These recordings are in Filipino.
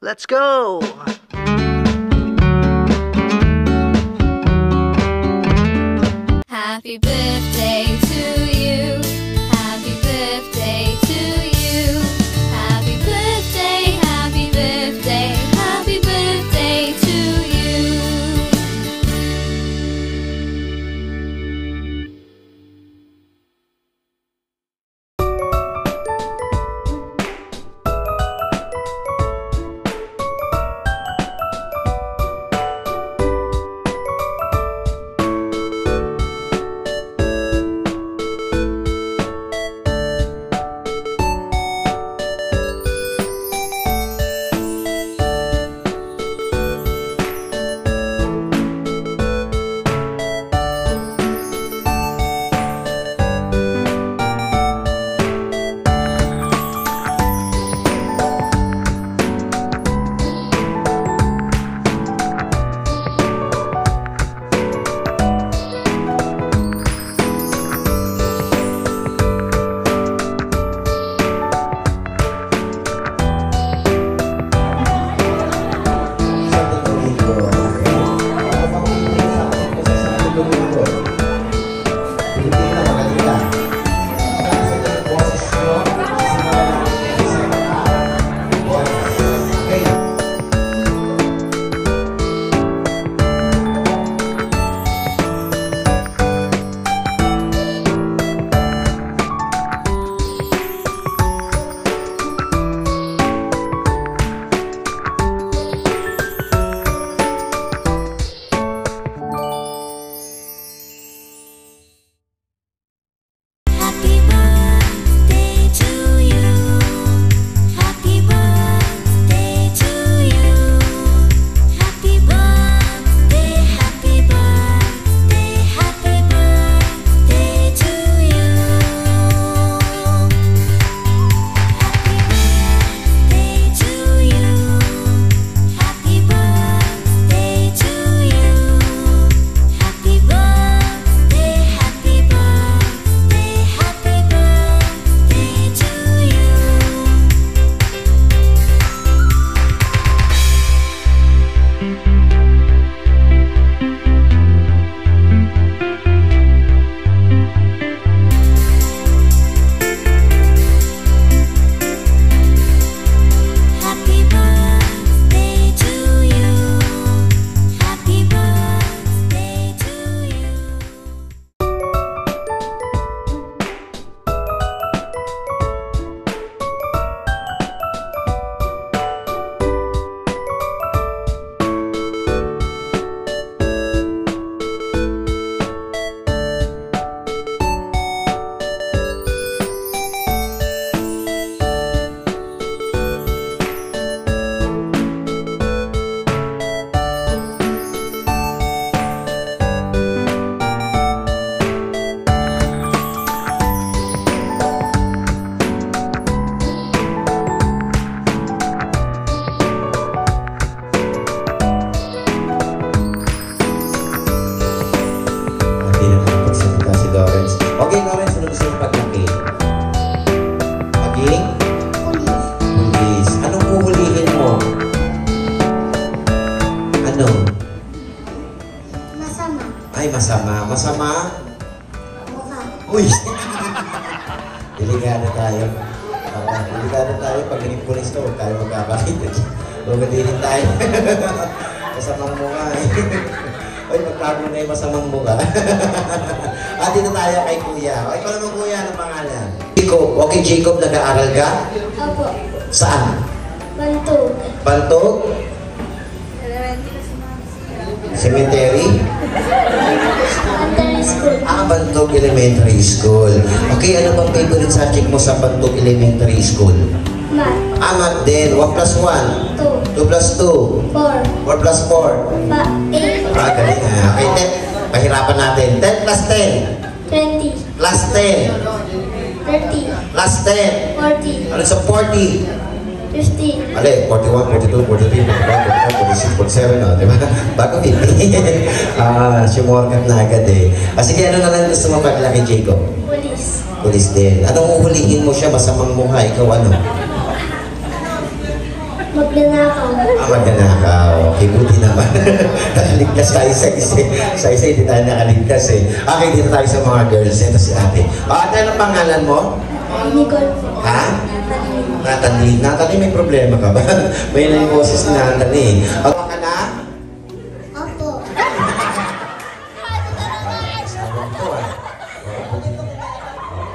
Let's go! Happy birthday to you. Happy birthday to you. Happy birthday, happy birthday, happy birthday to you. Okay, Lawrence, ano gusto yung paglaki? Maging? Pulis. Anong puhulihin mo? Ano? Masama. Ay, masama. Masama? Mukha. Uy! Delikado tayo. Delikado tayo. Pag naging pulis to, huwag tayo magkakakita. Huwag tayo. Masamang mukha eh. Uy, magtago na yung masamang mukha. At dito tayo kay Kuya. Ay, pa naman Kuya, anong pangalan? Jacob. Okay, Jacob, nag-aaral ka? Opo. Saan? Bantog. Bantog? Cemetery? Elementary school. Ah, Bantog Elementary School. Okay, ano bang favorite subject mo sa Bantog Elementary School? Math. Ah, math din. 1 plus 1. 2. 2 plus 2. 4. 4 plus 4. 8. Ah, galing ah. Okay, 10. Pahirapan natin. 10 plus 10. 20. Plus 10. 30. Plus 10. 40. Ano sa 40? 50. Ali, 41, 42, 43, 44, 45, 46, 47, no? Diba? Bago 50. Ah, sumorkat na agad eh. Ah, sige, ano na lang gusto mo paglaki, Jacob? Police. Pulis din. Anong uhulihin mo siya? Masamang mukha. Ikaw ano? Magnanakaw. Magnanakaw. Okay, buti naman. Nakaligtas tayo sa isa. Sa isa, hindi tayo nakaligtas eh. Okay, dito tayo sa mga girls. Ito si ate. Ate, anong pangalan mo? Nicole po. Ha? Natalie. Natalie, may problema ka ba? May na yung boses ni Natalie. Ako ka na? Opo. Sabi ko ah.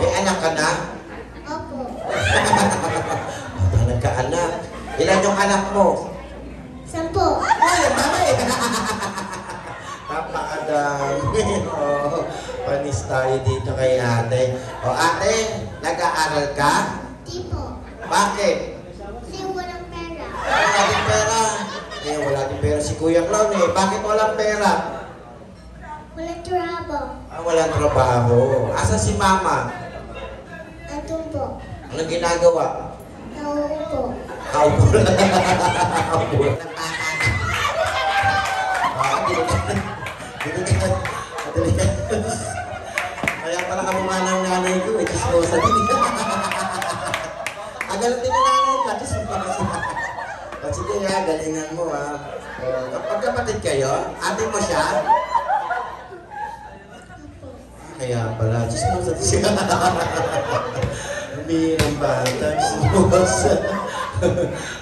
May anak ka na? Opo. Nagkaanak. Ilan yung anak mo? 10. Ay, ang dami! Napakadami. Oh, panis tayo dito kay ate. O ate, nag-aaral ka? Di po. Bakit? Kasi walang pera. Wala din pera. Eh, wala din pera si Kuya Clown eh. Bakit walang pera? Walang trabaho. Walang trabaho. Asa si Mama? Andun po. Anong ginagawa? Nauupo. Kaupo lang. Kaupo lang. Kaya pala kamukha ng nanay ko, chismosa din. Agalan din yung nanay ka, chismosa. O sige nga, galingan mo ha. Kapag kapatid kayo, ate mo siya? Kaya pala, chismosa din siya. Umiirang bata, chismosa.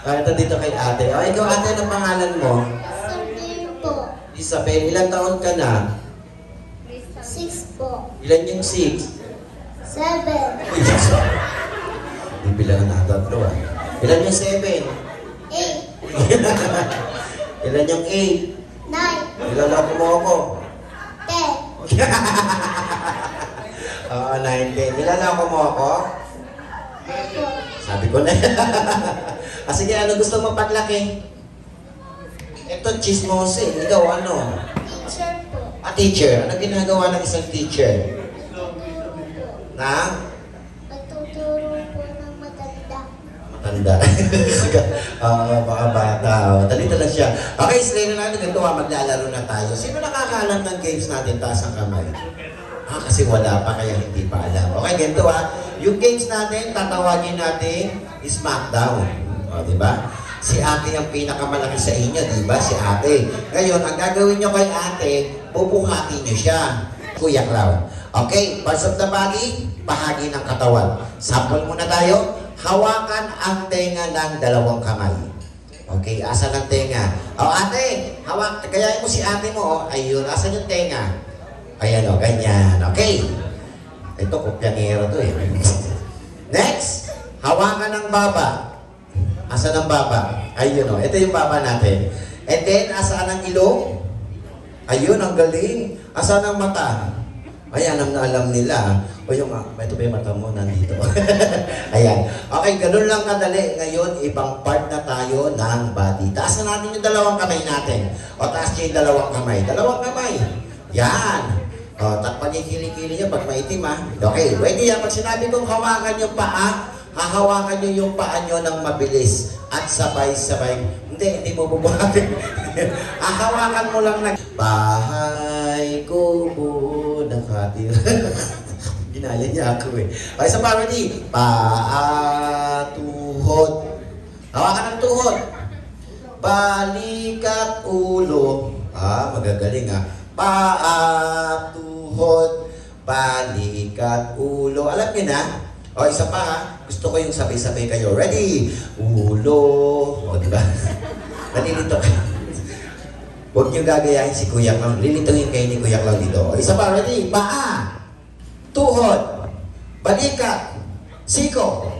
Ito dito kay ate. O ikaw ate, anong pangalan mo? Sabihin po. Isabel, ilang taon ka na? 6 po. Ilan yung 6? 7. Bibilangan na tatlo ah. Ilan yung 7? 8. Ilan yung 8? 9. Ilalako mo ako. 10. Oo, 9, 10. Ilalako mo ako? Opo. Sabi ko na. Sige, ano gusto mo paglaki? Ito, chismose. Ikaw, ano? Teacher po. Teacher. Ano ginagawa ng isang teacher? Tuturo po. Na? Magtuturo po ng matanda. Matanda. Baka bata. Talita lang siya. Okay, slay na natin. Ito maglalaro na tayo. Sino nakakaalam ng games natin? Taas ang kamay. Kasi wala pa, kaya hindi pa alam. Okay, ganito yung games natin, tatawagin natin Smackdown. O, diba? Si ate ang pinakamalaki sa inyo, diba? Si ate. Ngayon, ang gagawin nyo kay ate, bubuhatin nyo siya. Kuya Clown. Okay, parts of the body, bahagi ng katawan. Sample muna tayo. Hawakan ang tenga ng dalawang kamay. Okay, asan ang tenga? O ate, hawak, gayahin mo si ate mo. Ayun, asan yung tenga? Ayan o, ganyan. Okay. Ito, kopyangero to eh. Next, hawakan ng baba. Asan ang baba? Ayun o, ito yung baba natin. And then, asan ang ilong? Ayun, ang galing. Asan ang mata? Ayan, alam nila. O yung, ito ba yung mata mo? Nandito. Ayan. Okay, ganun lang kadali. Ngayon, ibang part na tayo ng body. Taas na natin yung dalawang kamay natin. O, taas nyo yung dalawang kamay. Dalawang kamay. Yan. O, takpan yung kilikili niya pag maitim ha. Okay, ready yan. Pag sinabi kong hawakan yung paa, hahawakan nyo yung paa nyo ng mabilis. At sabay-sabay. Hindi mo bubuhatin. Hahawakan mo lang na. Bahay ko po nakatira. Ginaya niya ako eh. Okay, sa parody. Paa, tuhod. Hawakan ng tuhod. Balikat, ulo. Magagaling ha. Paa, tuhod, balikat, ulo. Alam niyo na? O, isa pa ha. Gusto ko yung sabay-sabay kayo. Ready? Ulo. O, diba? Nalilito kayo. Huwag niyo gagayahin si Kuya Clown. Lilituhin kayo ni Kuya Clown dito. O, isa pa. Ready? Paa, tuhod, balikat, siko.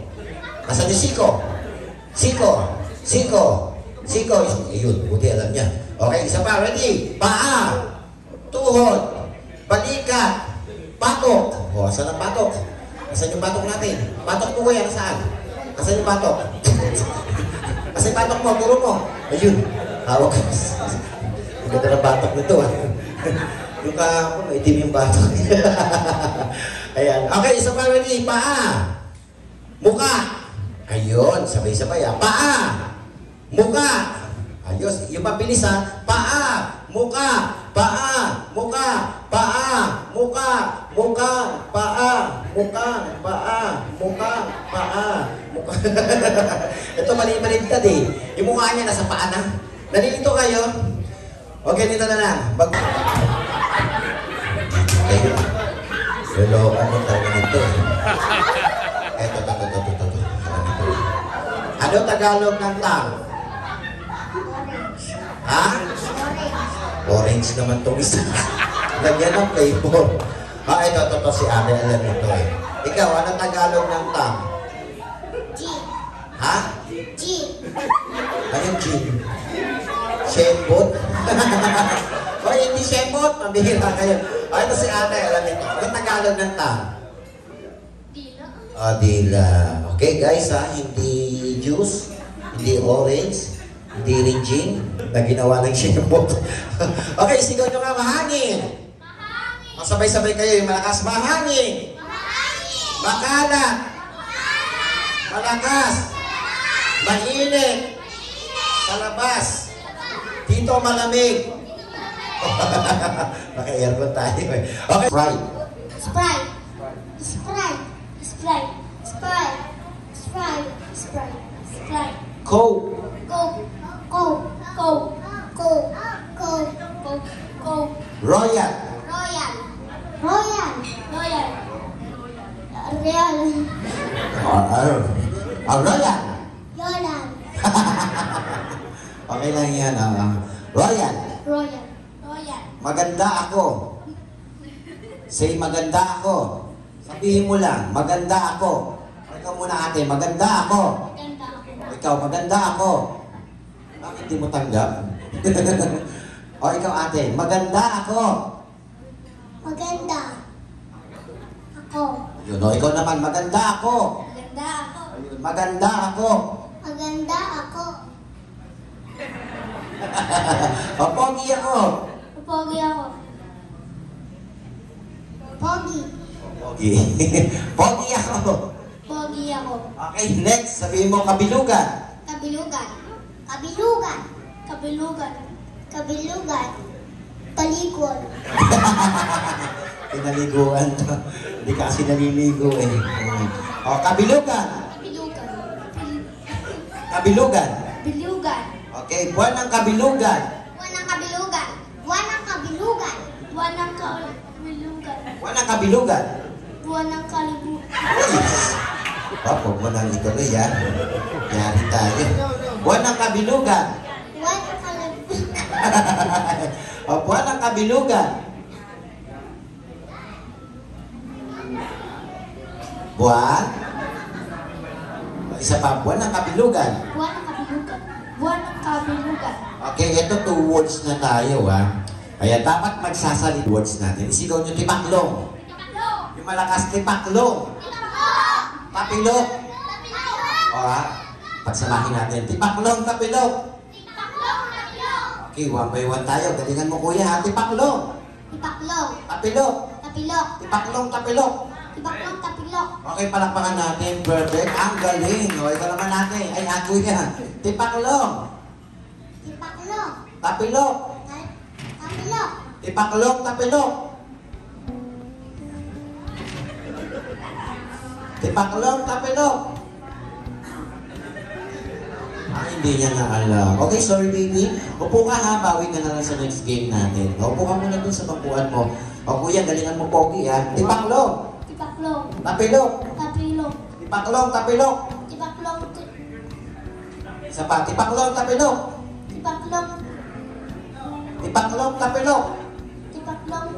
Asan yung siko? Siko. Siko. Siko. Ayun, buti alam niya. Okay, isa pa. Ready? Paa, tuhod, balikat, patok. O, asan ang patok? Asan yung patok natin? Patok mo kuya, saan? Asan yung patok? Asan yung patok mo? Turo mo. Ayun. Hawak ko. Ang ganda ng patok nito. Yung kahapon, maitim yung patok. Ayan. Okay, isa pa ready. Paa. Muka. Ayun, sabay-sabay ha. Paa. Muka. Ayos. Yung mabilis ha. Paa. Muka. Paa, muka, paa, muka, Muka, paa, muka, paa, muka, paa, muka. Ito mali-maligtad eh. Yung mukha niya nasa paa na. Nalilito kayo? Okay, nito na lang. Okay. Lolokan mo talaga nito eh. Ito. Ano Tagalog ng tang? Ha? Orange naman itong isa. Lagyan ng flavor. Ito si Ate, alam ito eh. Ikaw, ano Tagalog ng tang? G. Ha? G. Anong gin? Shembot? O, hindi shembot. Mabihira kayo. Ito si Ate, alam ito. Ano Tagalog ng tang? Dila. Dila. Okay guys ha, hindi juice, hindi orange, hindi rin gin, na ginawa ng shembot. Okay, sigaw nyo nga, mahangin. Sabay-sabay kayo yung malakas. Mahangin. Makalat. Malakas. Mainit. Sa labas. Dito malamig. Naka-aircon tayo eh. Okay. Sprite. Sprite. Sprite. Sprite. Sprite. Sprite. Sprite. Sprite. Coke. Coke. Coke. Coke. Coke. Coke. Coke. Coke. Royal. Royal. Royal. Royal. Real. Royal. Yolan. Okay lang yan. Royal. Royal. Royal. Maganda ako. Say maganda ako. Sabihin mo lang, maganda ako. Ikaw muna ate, maganda ako. Maganda ako. Ikaw, maganda ako. Bakit di mo tanggap? O ikaw ate, maganda ako. Maganda. Ako. Yun, o ikaw naman, maganda ako. Maganda ako. Ayun, maganda ako. Maganda ako. O pogi ako. Pogi ako. Pogi. Pogi. Pogi ako. Pogi ako. Okay, next, sabihin mo kabilugan. Kabilugan. Kabilugan. Kabilugan. Kabilugan. Talikod. Pinaliguan to. Hindi kasi naliligo eh. O, kabilugan. Kabilugan. Kabilugan. Bilugan. Okay, buwan ng kabilugan. Buwan ng kabilugan. Buwan ng kabilugan. Buwan ng kabilugan. Buwan ng kabilugan. Buwan ng kalibugan. Huwag mo nang ituloy yan. Yari tayo. Buwan ng kabilugan. Buwan ng kalibugan. O, buwan ng kabilugan. Buwan. Isa pa, buwan ng kabilugan. Buwan ng kabilugan. Buwan ng kabilugan. Okay, ito 2 words na tayo ha. Kaya dapat magsasalit words natin. Isigaw nyo tipaklong. Yung malakas tipaklong. Tapilok. O ha, pagsamahin natin. Tipaklong, tapilok. Okay, 1 by 1 tayo. Galingan mo kuya ha. Tipaklong. Tipaklong. Tapilok. Tapilok. Tipaklong, tapilok. Tipaklong, tapilok. Okay, palakpakan natin. Perfect. Ang galing. O, ikaw naman natin. Ay, kuya. Tipaklong. Tipaklong. Tapilok. Tapilok. Tipaklong, tapilok. Tipaklong, tapilok. Hindi niya na alam. Okay, sorry baby. Upo ka ha, bawi ka na lang sa next game natin. Upo ka muna dun sa pagpuan mo. O kuya, galingan mo pogi ha. Tipaklong. Tipaklong. Tapilok. Tapilok. Tipaklong, tapilok. Tipaklong. Isa pa, tipaklong, tapilok. Tipaklong. Tipaklong, tapilok. Tipaklong.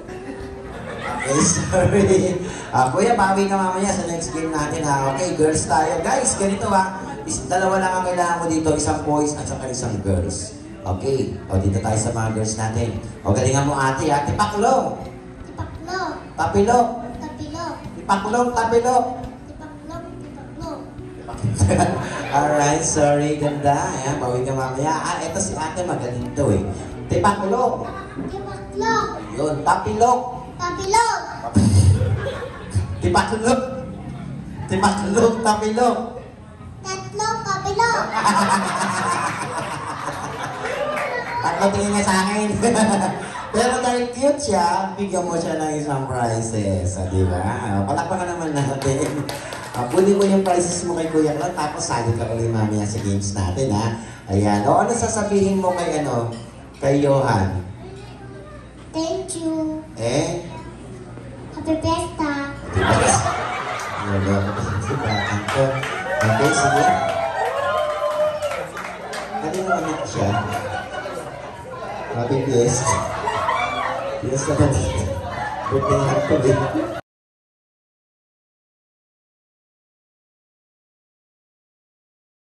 Okay, sorry. Kuya, bawi ka mamaya sa next game natin ha. Okay, girls tayo. Guys, ganito ha. Dalawa lang ang kailangan mo dito. Isang boys at saka isang girls. Okay. O, dito tayo sa mga girls natin. O, galingan mo ate ha. Tipaklong. Tipaklong. Tapilok. Tapilok. Tipaklong, tapilok. Tipaklong. Tipaklong. Alright, sorry. Ganda. Ayan, bawi ka mamaya. Eto si ate magaling to eh. Tipaklong. Tipaklong. Yun, tapilok. Tapilok. Tipaklong. Tipaklong, tapilok. Tatlong kabilok. Tatlo tingin niya sa akin. Pero dahil cute siya, bigyan mo siya ng isang prizes. Di ba? Palakpakan naman natin. Kunin mo yung prizes mo kay Kuya Cloud, tapos sagot ka ulit mamaya sa games natin, ha? Ayan. O, ano sasabihin mo kay, kay Johan? Thank you. Eh? Happy Fiesta. Diba? Okay, sige. Kanino anak siya? Happy Fiesta. Fiesta ba dito? Birthday lang ko din.